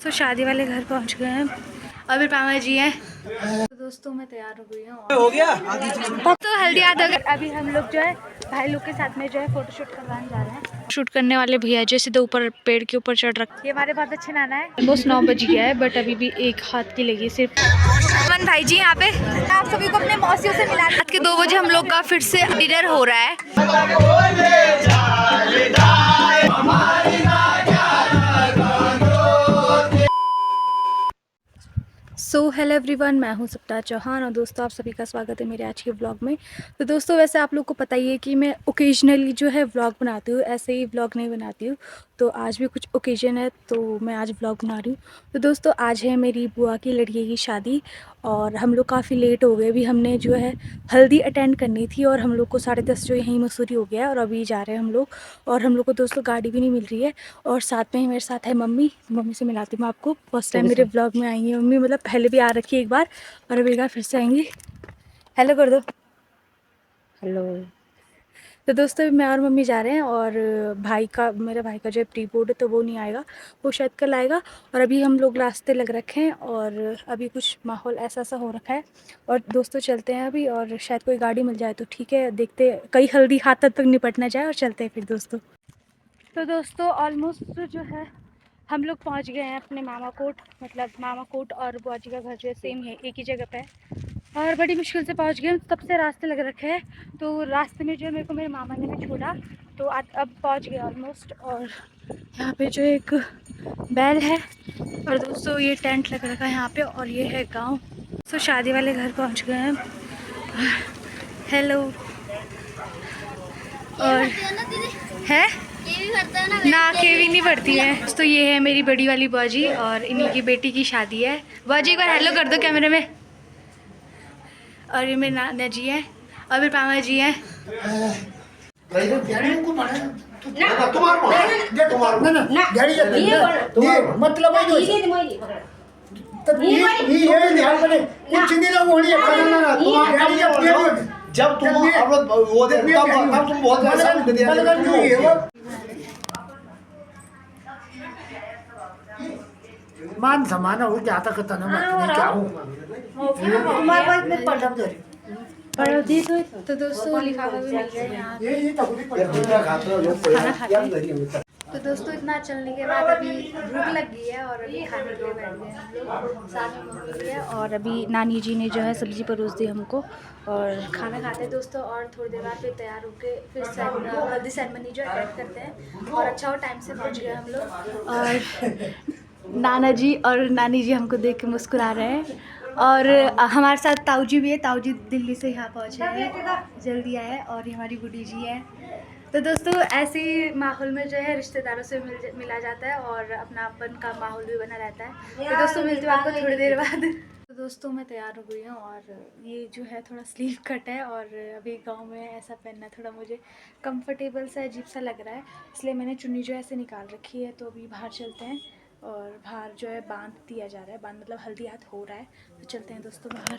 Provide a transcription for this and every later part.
तो शादी वाले घर पहुंच गए हैं। अभी पामा जी हैं। तो दोस्तों मैं तैयार हो गई हूँ। हो गया तो हल्दी याद हो गया। अभी हम लोग जो है भाई लोग के साथ में जो है फोटोशूट करवाने जा रहे हैं। शूट करने वाले भैया जो सीधे ऊपर पेड़ के ऊपर चढ़ रखे। ये हमारे बहुत अच्छे नाना है। ऑलमोस्ट 9 बज गया है बट अभी भी एक हाथ की लगी सिर्फ। अमन भाई जी यहाँ पे आप सभी को अपने मौसियों से मिला। रात के 2 बजे हम लोग का फिर से डिनर हो रहा है। सो हेलो एवरीवन, मैं हूं सप्ताह चौहान और दोस्तों आप सभी का स्वागत है मेरे आज के व्लॉग में। तो दोस्तों वैसे आप लोग को पता ही है कि मैं ओकेजनली जो है व्लॉग बनाती हूँ, ऐसे ही व्लॉग नहीं बनाती हूँ। तो आज भी कुछ ओकेजन है तो मैं आज व्लॉग बना रही हूँ। तो दोस्तों आज है मेरी बुआ की लड़की की शादी और हम लोग काफ़ी लेट हो गए। अभी हमने जो है हल्दी अटेंड करनी थी और हम लोग को 10:30 जो यहीं मसूरी हो गया और अभी जा रहे हैं हम लोग। और हम लोग को दोस्तों गाड़ी भी नहीं मिल रही है और साथ में ही मेरे साथ है मम्मी। मम्मी से मिलाती हूँ आपको। फर्स्ट टाइम मेरे व्लॉग में आई है मम्मी, मतलब पहले भी आ रखी है एक बार और अभी एक बार फिर से आएंगी। हेलो कर दो। हेलो। तो दोस्तों मैं और मम्मी जा रहे हैं और मेरे भाई का जो है प्री बोर्ड है तो वो नहीं आएगा, वो शायद कल आएगा। और अभी हम लोग रास्ते लग रखे हैं और अभी कुछ माहौल ऐसा सा हो रखा है और दोस्तों चलते हैं अभी और शायद कोई गाड़ी मिल जाए तो ठीक है, देखते कई हल्दी हाथ तक निपट ना जाए और चलते हैं फिर दोस्तों। तो दोस्तों ऑलमोस्ट जो है हम लोग पहुंच गए हैं अपने मामा कोट, मतलब मामा कोट और बुआ जी का घर जो है सेम है, एक ही जगह पे है और बड़ी मुश्किल से पहुंच गए। तब से रास्ते लग रखे हैं तो रास्ते में जो है मेरे को मेरे मामा ने भी छोड़ा तो अब पहुंच गए ऑलमोस्ट। और यहाँ पे जो एक बैल है और दोस्तों ये टेंट लग रखा है यहाँ पे और ये है गांव। तो शादी वाले घर पहुँच गए हैं। हेलो। और है ना केवी नहीं पड़ती है। तो ये है मेरी बड़ी वाली बुआ जी और इन्हीं की बेटी की शादी है। बुआ जी एक बार हेलो कर दो कैमरे में। और ये मेरे नाना जी है और मेरे पामा जी है। जब तुम वो देखो तब तुम बहुत मान समान हो जाता करता ना मैं क्या हूं तुम्हारे पास में पढ़ा तो दोस्तों लिफाफा भी मिल गया यहाँ पे। तो दोस्तों इतना चलने के बाद अभी भूख लग गई है और अभी खाने के लिए बैठ गए हम लोग। साथ में मम्मी भी है और अभी नानी जी ने जो है सब्ज़ी परोस दी हमको और खाना खाते हैं दोस्तों। और थोड़ी देर बाद फिर तैयार होके फिर हल्दी सेरेमनी जो अटेंड करते हैं और अच्छा हो टाइम से पहुंच गए हम लोग। और नाना जी और नानी जी हमको देख के मुस्कुरा रहे हैं और हमारे साथ ताऊ जी भी है। ताऊ जी दिल्ली से यहाँ पहुँचे हैं, जल्दी आए। और ये हमारी गुड्डी जी है। तो दोस्तों ऐसे ही माहौल में जो है रिश्तेदारों से मिला जाता है और अपनापन का माहौल भी बना रहता है। तो दोस्तों मिलती हूँ आपको थोड़ी देर बाद। तो दोस्तों मैं तैयार हो गई हूँ और ये जो है थोड़ा स्लीव कट है और अभी गांव में ऐसा पहनना थोड़ा मुझे कंफर्टेबल सा अजीब सा लग रहा है, इसलिए मैंने चुन्नी जो है ऐसे निकाल रखी है। तो अभी बाहर चलते हैं और बाहर जो है बांध दिया जा रहा है, बांध मतलब हल्दी हाथ हो रहा है। तो चलते हैं दोस्तों बाहर।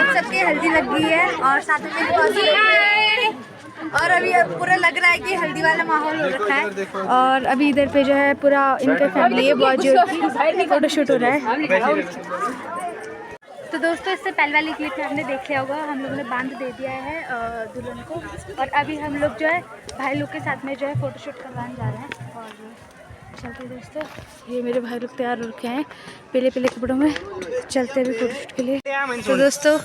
सबके हल्दी लग गई है और साथ में मेरे पास और अभी पूरा लग रहा है कि हल्दी वाला माहौल हो रखा है। और अभी इधर पे जो है पूरा इनका फैमिली है, बहुत जो फोटोशूट हो रहा है। तो दोस्तों इससे पहले वाली क्लिप में हमने देख लिया होगा, हम लोगों ने बांध दे दिया है दुल्हन को और अभी हम लोग जो है भाई लोग के साथ में जो है फ़ोटोशूट करवाने जा रहे हैं। और चलते हैं दोस्तों, ये मेरे भाई लोग तैयार हो रखे हैं पीले पीले कपड़ों में, चलते हैं फोटोशूट के लिए। तो दोस्तों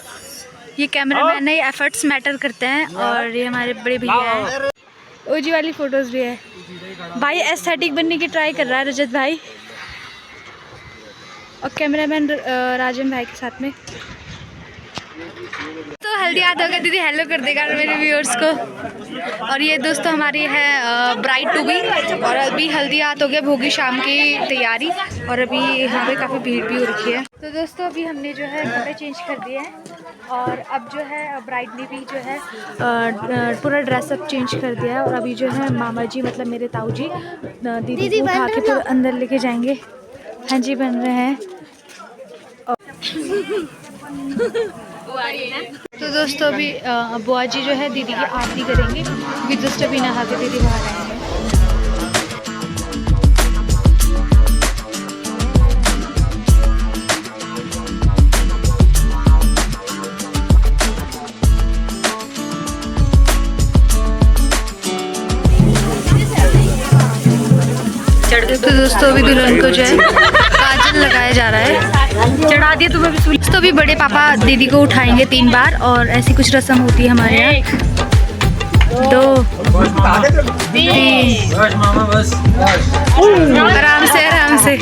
ये कैमरामैन है, एफर्ट्स मैटर करते हैं। और ये हमारे बड़े भैया हैं, ओजी वाली फोटोज भी है। भाई एस्थेटिक बनने की ट्राई कर रहा है रजत भाई, और कैमरामैन राजन भाई के साथ में। तो हल्दी हाथ हो गया, दीदी हेलो कर देगा मेरे व्यूअर्स को। और ये दोस्तों हमारी है ब्राइड टू बी, और अभी हल्दी हाथ हो गया, भोगी शाम की तैयारी। और अभी यहाँ पे काफ़ी भीड़ भी हो रखी है। तो दोस्तों अभी हमने जो है कपड़े चेंज कर दिए हैं, और अब जो है ब्राइड ने भी जो है पूरा ड्रेसअप चेंज कर दिया है। और अभी जो है मामा जी मतलब मेरे ताऊ जी दीदी को उठा के फिर अंदर लेके जाएंगे। हाँ जी बन रहे हैं। तो दोस्तों अभी बुआ जी जो है दीदी की आरती करेंगे, अभी जस्ट अभी नहा के दीदी बाहर आएंगे। तो दोस्तों अभी दुल्हन को जो है काजल लगाया जा रहा है, चढ़ा दिया तुम्हें भी। तो अभी बड़े पापा दीदी को उठाएंगे 3 बार, और ऐसी कुछ रस्म होती है हमारे यहाँ। 2 3 आराम से आराम से।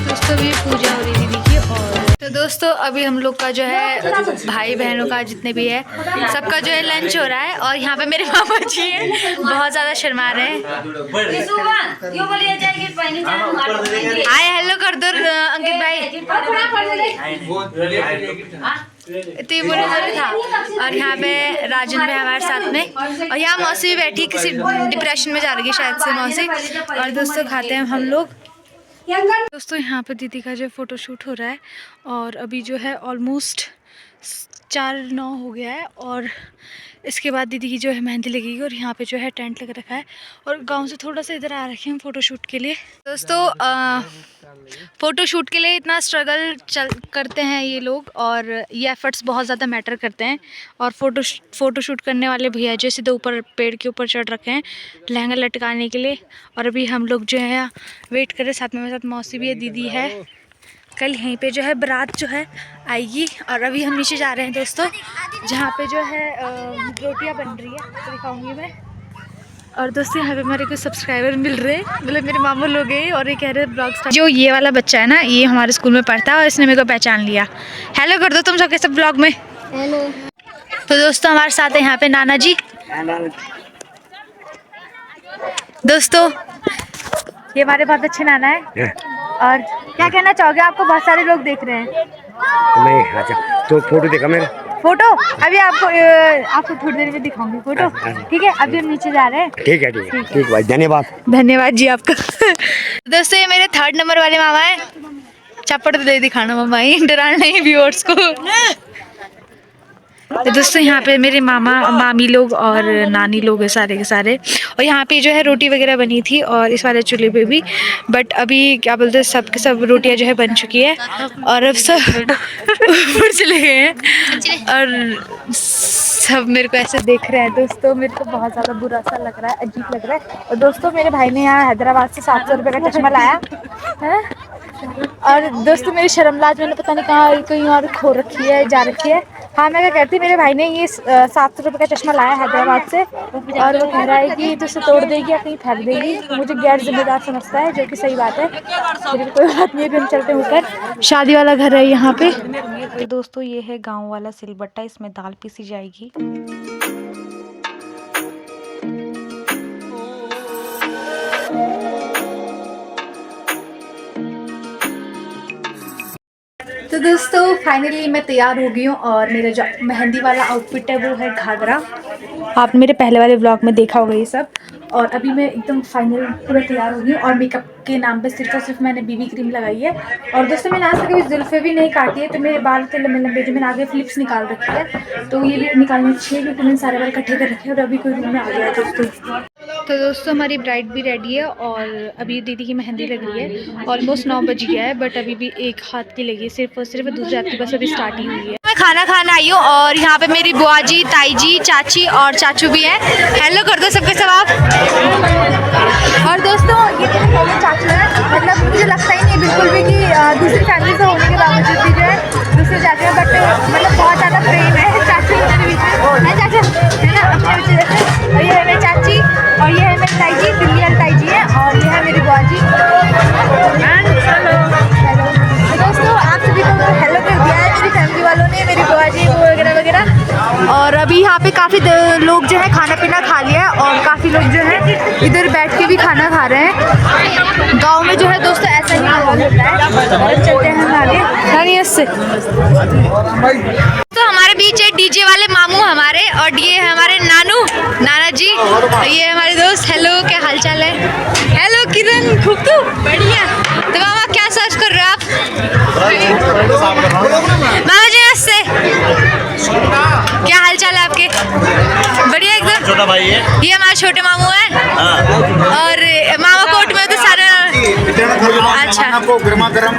दोस्तों भी पूजा हो रही है दीदी की। और तो दोस्तों अभी हम लोग का जो है भाई बहनों का जितने भी है सबका जो है लंच हो रहा है। और यहाँ पे मेरे मामा जी हैं, बहुत ज़्यादा शर्मा रहे हैं। हाय हेलो कर दो अंकित भाई, तो ये बोलने वाला था। और यहाँ पे राजन भी हमारे साथ में, और यहाँ मौसी भी बैठी, किसी डिप्रेशन में जा रही है शायद से मौसी। और दोस्तों खाते हैं हम लोग। दोस्तों यहाँ पे दीदी का जो फ़ोटो शूट हो रहा है, और अभी जो है ऑलमोस्ट 4:09 हो गया है। और इसके बाद दीदी की जो है मेहंदी लगेगी, और यहाँ पे जो है टेंट लग रखा है। और गांव से थोड़ा सा इधर आ रखे हैं फ़ोटो शूट के लिए। दोस्तों फ़ोटो शूट के लिए इतना स्ट्रगल करते हैं ये लोग, और ये एफ़र्ट्स बहुत ज़्यादा मैटर करते हैं। और फ़ोटो शूट करने वाले भैया जो सीधे ऊपर पेड़ के ऊपर चढ़ रखे हैं लहंगा लटकाने के लिए। और अभी हम लोग जो है वेट कर रहे, साथ में मेरे साथ मौसी भी है, दीदी है। कल यहीं पे जो है बारात जो है आएगी। और अभी हम नीचे जा रहे हैं दोस्तों, जहाँ पे जो है रोटियाँ बन रही है, तो दिखाऊंगी मैं। और दोस्तों यहाँ पे हमारे कुछ सब्सक्राइबर मिल रहे हैं, मतलब मेरे मामू लोग हैं, और ये कह रहे हैं ब्लॉग स्टार्ट। जो ये वाला बच्चा है ना, ये हमारे स्कूल में पढ़ता है, और इसने मेरे को पहचान लिया। हेलो कर दो तुम सब कैसे ब्लॉग में। हेलो। तो दोस्तों हमारे साथ है यहाँ पे नाना जी। दोस्तों ये हमारे बहुत अच्छे नाना है। और क्या कहना चाहोगे, आपको बहुत सारे लोग देख रहे हैं। मैं अच्छा तो फोटो देखा मेरा फोटो अभी आपको थोड़ी देर में दिखाऊंगी फोटो, ठीक है। अभी हम नीचे जा रहे हैं। ठीक है ठीक भाई, धन्यवाद जी आपका। दोस्तों ये मेरे 3rd नंबर वाले मामा है, चप्पड़ तो दे दिखाना मामा, ही डराना नहीं व्यूअर्स को। तो दोस्तों यहाँ पे मेरे मामा मामी लोग और नानी लोग हैं सारे के सारे। और यहाँ पे जो है रोटी वगैरह बनी थी, और इस वाले चूल्हे पे भी। बट अभी क्या बोलते हैं, सब के सब रोटियाँ जो है बन चुकी है, और अब सब ऊपर चले गए हैं, और सब मेरे को ऐसे देख रहे हैं। दोस्तों मेरे को बहुत ज़्यादा बुरा सा लग रहा है, अजीब लग रहा है। और दोस्तों मेरे भाई ने यहाँ हैदराबाद से 700 रुपये का चश्मा लाया है। और दोस्तों मेरी शर्मलाज मैंने पता नहीं कहीं और खो रखी है, जा रखी है। हाँ मैं क्या कहती, मेरे भाई ने ये 700 रुपये का चश्मा लाया हैदराबाद से, और वो कह रहा है कि तो उसे तोड़ देगी या कहीं फेंक देगी। मुझे गैर जिम्मेदार समझता है, जो कि सही बात है। फिर कोई बात नहीं है, फिर हम चलते हैं ऊपर। शादी वाला घर है यहाँ पे। तो दोस्तों ये है गाँव वाला सिलबट्टा, इसमें दाल पीसी जाएगी। तो दोस्तों फाइनली मैं तैयार हो गई हूँ, और मेरा जो मेहंदी वाला आउटफिट है वो है घाघरा। आपने मेरे पहले वाले व्लॉग में देखा होगा ये सब। और अभी मैं एकदम फाइनल पूरा तैयार हो गई हूँ, और मेकअप के नाम पे सिर्फ और सिर्फ मैंने बीबी क्रीम लगाई है। और दोस्तों मैंने आज तक कभी जुल्फे भी नहीं काटी है, तो मेरे बाल थे लंबे लंबे, जो मैंने आगे फ्लिप्स निकाल रखी है, तो ये भी निकालनी चाहिए, क्योंकि मैंने सारे बाल इकट्ठे कर रखे हैं। और अभी कोई रूम में आ गया है दोस्तों। तो दोस्तों हमारी ब्राइड भी रेडी है और अभी दीदी की मेहंदी लग रही है। ऑलमोस्ट 9 बज गया है बट अभी भी एक हाथ की लगी है सिर्फ और सिर्फ, दूसरे हाथ की बस अभी स्टार्ट ही हुई है। मैं खाना खाना आई हूँ और यहाँ पे मेरी बुआ जी, ताई जी, चाची और चाचू भी हैं। हेलो कर दो सबके सब आप। और दोस्तों ये मेरे फैमिली चाचू है, मतलब मुझे लगता ही नहीं बिल्कुल भी कि दूसरी फैमिली से होने के बावजूद भी जो है दूसरे चाचू है, बट मतलब बहुत ज़्यादा प्रेम है चाचू मेरे बीच में है, चाचा है ना अपने बच्चे जैसे। और ये है मेरी चाची और ये है मेरी ताई जी, दिल्ली वाली ताई जी है और ये है मेरी बुआ जी। हेलो तो दोस्तों आप सभी को हेलो कर दिया है मेरी फैमिली वालों ने, मेरी बुआ जी वगैरह वगैरह। और अभी यहाँ पे काफ़ी लोग जो है खाना पीना खा लिया है और काफ़ी लोग जो है इधर बैठ के भी खाना खा रहे हैं। गांव में जो है दोस्तों ऐसा ही माहौल होता है। और चलते हैं हम आगे से। तो हमारे बीच है डीजे वाले मामू हमारे और ये है हमारे नाना जी और ये हमारे दोस्त। हेलो क्या हाल चाल है? हेलो किरण, खूब तो बढ़िया। तो मामा क्या सर्च कर रहे हो आप? मामा जी नमस्ते, क्या हाल चाल है आपके? बढ़िया एकदम। छोटा भाई है ये हमारे छोटे मामू हैं और मामा कोट में तो सारे। अच्छा को गर्मा गर्म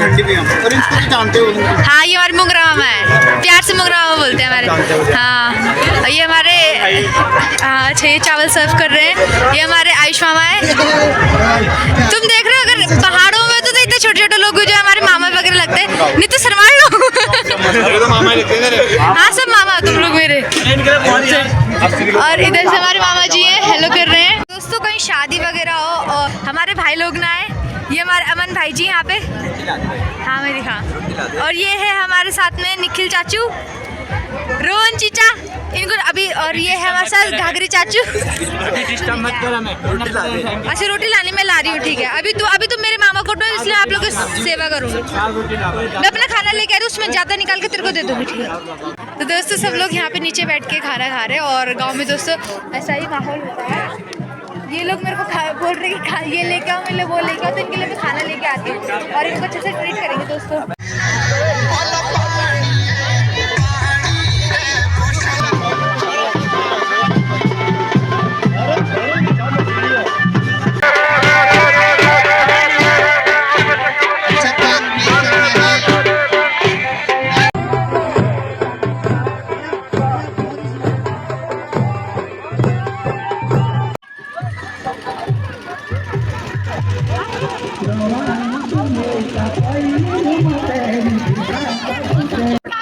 ठंडी भी हम और इनको भी जानते हो। हाँ ये हमारे मुंगरा मामा है, प्यार से मुंगरा मामा बोलते हैं हमारे। हाँ और ये हमारे अच्छा ये चावल सर्व कर रहे हैं, ये हमारे आयुष मामा है। तुम देख रहे हो अगर पहाड़ों में तो इतने छोटे छोटे लोग जो हमारे मामा वगैरह लगते हैं, नहीं तो शर्मा लो। मामा लगते हैं। हाँ सब मामा तुम लोग मेरे। और इधर से हमारे मामा जी हैं, हेलो कर रहे हैं। दोस्तों कहीं शादी वगैरह हो और हमारे भाई लोग ना आए, ये हमारे अमन भाई जी यहाँ पे। हाँ मेरी हाँ। और ये है हमारे साथ में निखिल चाचू, रोहन चीचा इनको अभी, और ये है हमारे साथ घाघरी चाचू। अच्छा रोटी लाने में ला रही हूँ, ठीक है। अभी तो मेरे मामा कोट में, इसलिए आप लोग की सेवा करूँगी। मैं अपना खाना लेके आ रही हूँ, उसमें ज़्यादा निकाल के तेरे को दे दूँगी, ठीक है। तो दोस्तों सब लोग यहाँ पे नीचे बैठ के खाना खा रहे हैं और गाँव में दोस्तों ऐसा ही माहौल होता है। ये लोग मेरे को बोल रहे हैं कि ये लेके आओ, मेरे लिए वो लेके आओ, तो इनके लिए मैं खाना लेके आती हूँ और इनको अच्छे से ट्रीट करेंगे दोस्तों।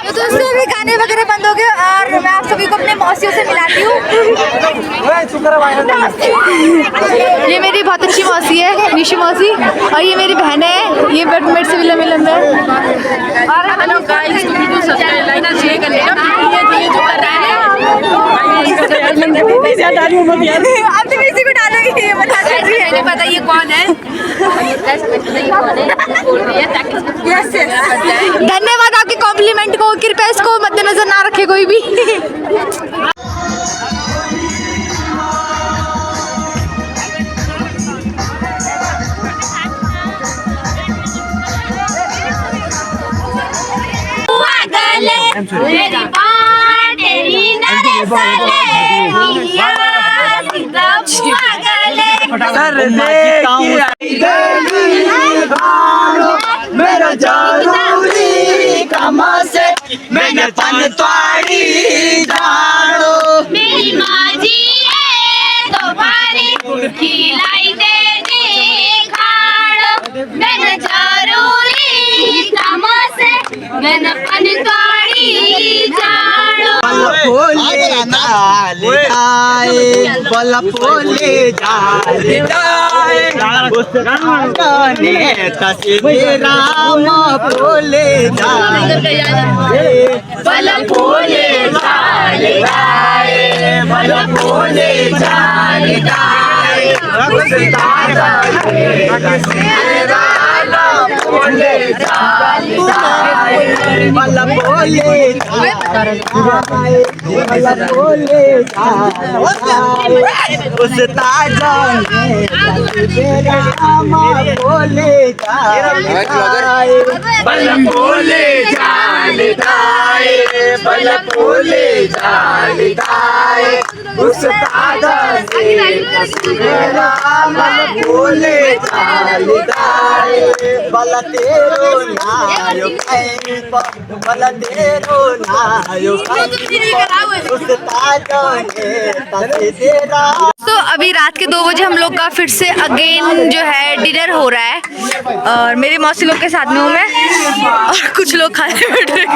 तो दोस्तों अभी गाने वगैरह बंद हो गए और मैं आप सभी को अपने मौसियों से मिलाती हूँ। ये मेरी बहुत अच्छी मौसी है, निशु मौसी, और ये मेरी बहन है, ये मेरे से भी लंबे लंबे। और hello guys, video subscribe share कर लेना, ये जो कर रहा है अब तो इसी को डालोगे, ये बता दीजिए। नहीं पता ये कौन है। धन्यवाद आपके कॉम्प्लीमेंट को, कृपया इसको मद्देनजर ना रखे कोई भी। मेरी बात तेरी नरे साले मिया सीधा बुआ गले मेरा जरूरी कामा से मैंने पन तोड़ी जानो। मेरी माँ जी है तो भारी खिलाई देने खाड़ो, मैंने जरूरी कामों से मैंने पन तोड़ी जानो। बल फोले जाए तस्वीर राम फोले जाए बल फूले जाल गाए, बल फूले जाल गाए, बोले बल बोले उस ताजन राम बोले बल बोले जाए बल बोले जाए उस ताजन राम बोले जाए बल तेरो नायो बल तेरो नायो उस ताजन तेरा। तो अभी रात के 2 बजे हम लोग का फिर से अगेन जो है डिनर हो रहा है और मेरे मौसी लोग के साथ में हूँ मैं और कुछ लोग खाने बैठ रहे हैं।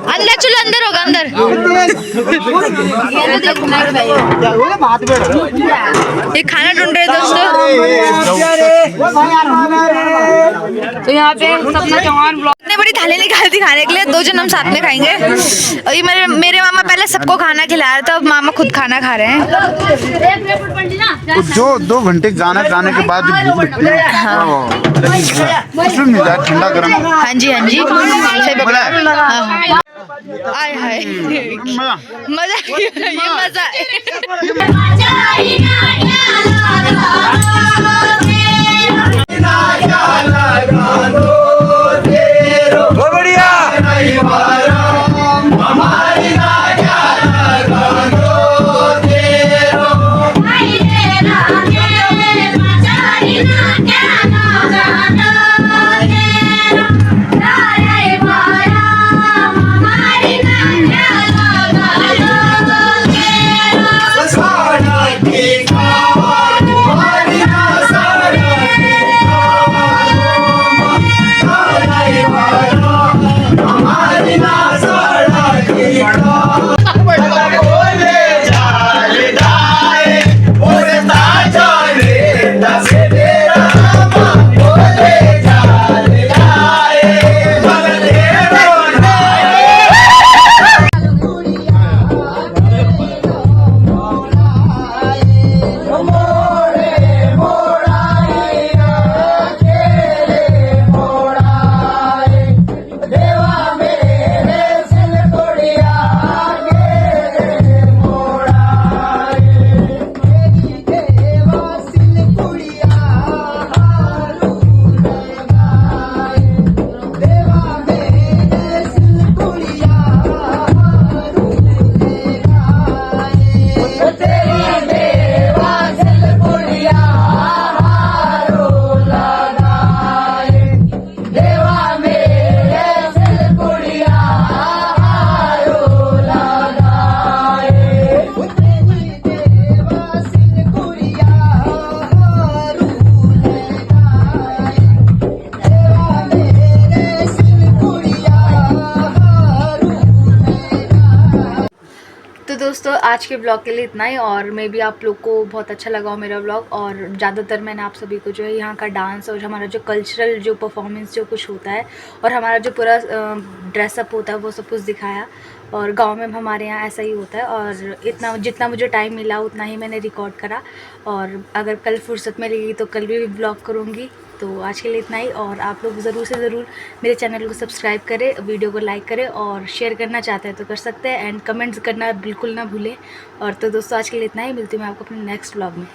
अंदर चलो, अंदर होगा अंदर। ये खाना ढूंढ रहे हैं दोस्तों। तो यहाँ पे सपना चौहान ब्लॉग इतने बड़ी थाली निकाली थी खाने के लिए, 2 जन हम साथ में खाएंगे। और ये मेरे मामा पहले सबको खाना खिलाया था, अब मामा खुद खाना खा रहे हैं। तो जो 2 घंटे गाना गाने के बाद जो भूख लगती है उसमें मिलता है ठंडा गरम। हाँ जी हाँ जी, सही पकड़ा। हाँ। आय हाय मजा, ये मजा है। दोस्तों आज के ब्लॉग के लिए इतना ही, और मे भी आप लोग को बहुत अच्छा लगा हो मेरा ब्लॉग। और ज़्यादातर मैंने आप सभी को जो है यहाँ का डांस और हमारा जो कल्चरल जो परफॉर्मेंस जो कुछ होता है और हमारा जो पूरा ड्रेसअप होता है वो सब कुछ दिखाया। और गांव में हमारे यहाँ ऐसा ही होता है, और इतना जितना मुझे टाइम मिला उतना ही मैंने रिकॉर्ड करा। और अगर कल फुर्सत मिलेगी तो कल भी ब्लॉग करूँगी। तो आज के लिए इतना ही, और आप लोग ज़रूर से ज़रूर मेरे चैनल को सब्सक्राइब करें, वीडियो को लाइक करें, और शेयर करना चाहते हैं तो कर सकते हैं, एंड कमेंट्स करना बिल्कुल ना भूलें। और तो दोस्तों आज के लिए इतना ही, मिलती हूँ मैं आपको अपने नेक्स्ट ब्लॉग में।